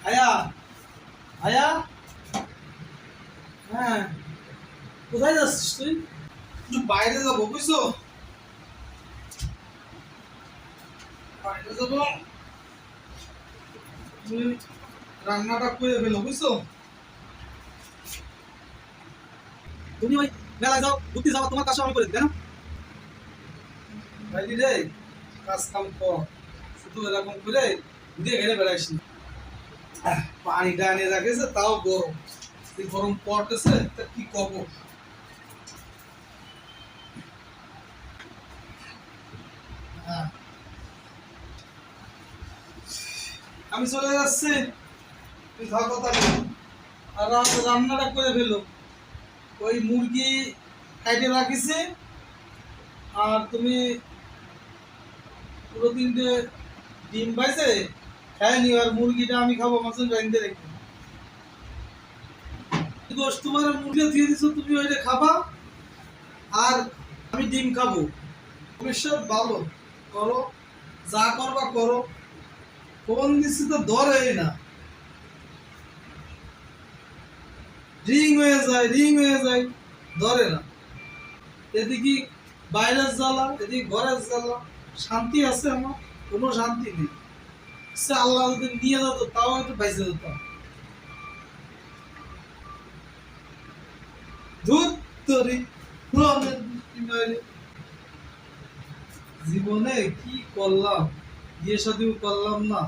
আয়া আয়া হ্যাঁ, কোথায় যাচ্ছিস তুই? একটু বাইরে যাবো, বুঝছো? বাইরে যাবো, তুমি রান্নাটা করে ফেলো, বুঝছো? তুমি ওই মেলায় যাও, ঘুরতে যাও, তোমার কাজ আমি করে দিই, না ভাইটি রে? কাজ কাম কর, শুধু এরকম করে ঘুরে ঘেরে বেড়াইস না। পানিটা এনে রাখেছে, তাও গরম। এই গরম পড়তেছে, তা কি করবো? হ্যাঁ, আমি চলে যাচ্ছি, তুই থাকো তাহলে। আর রান্নাটা করে ফেলো। ওই মুরগি কাইটে রাখিছে, আর তুমি পুরো তিনটে ডিম পাইছে খাই নি, আর মুরগিটা আমি খাবো মাছের রাইন্দে রেখে। দোষ তোমার, মুরগি দিয়ে দিছো, তুমি ওইটা খাবা, আর আমি ডিম খাবো। ভবিষ্যৎ ভালো করো, যা করবা করো। ফোন দিচ্ছি তো ধরেই না, রিং হয়ে যায়, ধরে না। এদিকে বাইরের জ্বালা, এদিকে ঘরের জ্বালা, শান্তি আছে আমার? কোনো শান্তি নেই। সে আল্লাহ যদি নিয়ে যেত তাও একটু বাইসে যেতাম। ধুত তোরি, রঙের বৃষ্টি মাইরে। জীবনে কি করলাম, বিয়ে শাদিও করলাম না,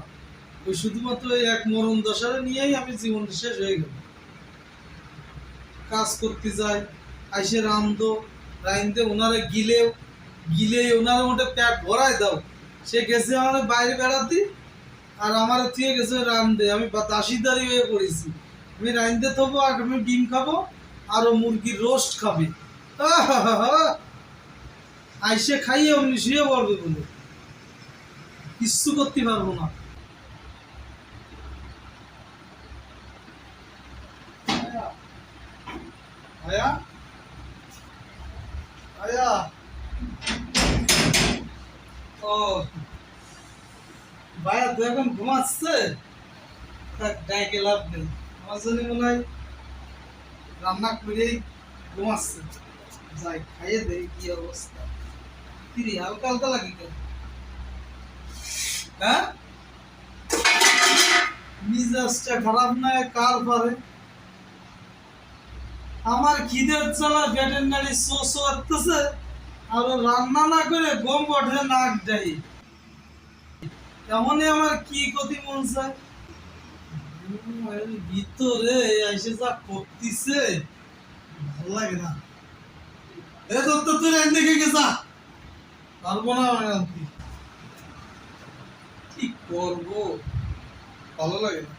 ওই শুধুমাত্র এই এক মরণ দশারে নিয়েই আমি জীবন শেষ হয়ে গেল। কাজ করতে যাই, আইসে রান্ধো, রাইন্দে ওনারে গিলে ওনার মধ্যে প্যাট ভরাই দাও। সে গেছে আমাদের বাইরে বেড়াতে, আর আমার থুয়ে গেছে রান্ধে। আমি দাসিদারি হয়ে পড়েছি। আমি রান্ধতে থাকবো, আর আমি ডিম খাবো, আর ও মুরগির রোস্ট খাবে। আইসে খাইয়ে অমনি শুয়ে পড়বে বলে কিচ্ছু করতে পারবো না। আয়া আয়া, ও ভাইয়া তুই এখন ঘুমাচ্ছে? থাক, ডাইকে লাভ নেই। আমার জন্য মনে হয় রান্না করেই ঘুমাচ্ছে। যাই খাইয়ে দেই, কি অবস্থা। কিরে হালকা হালকা লাগে কেন? হ্যাঁ, মিজাজটা খারাপ না কার পারে? আমার খিদের জ্বালা পেটের নাড়ি শো শো করতেছে, আর ও রান্না না করে গম বটে নাক ডাই। এমনই আমার কি ক্ষতি মন চায়। ভিতরে এসে যা করতেছে, ভাল লাগে না। এ তোর তো তুই রাইন দেখে গেছা, পারবো না আমি রাঁধতে। কি করবো, ভালো লাগে না।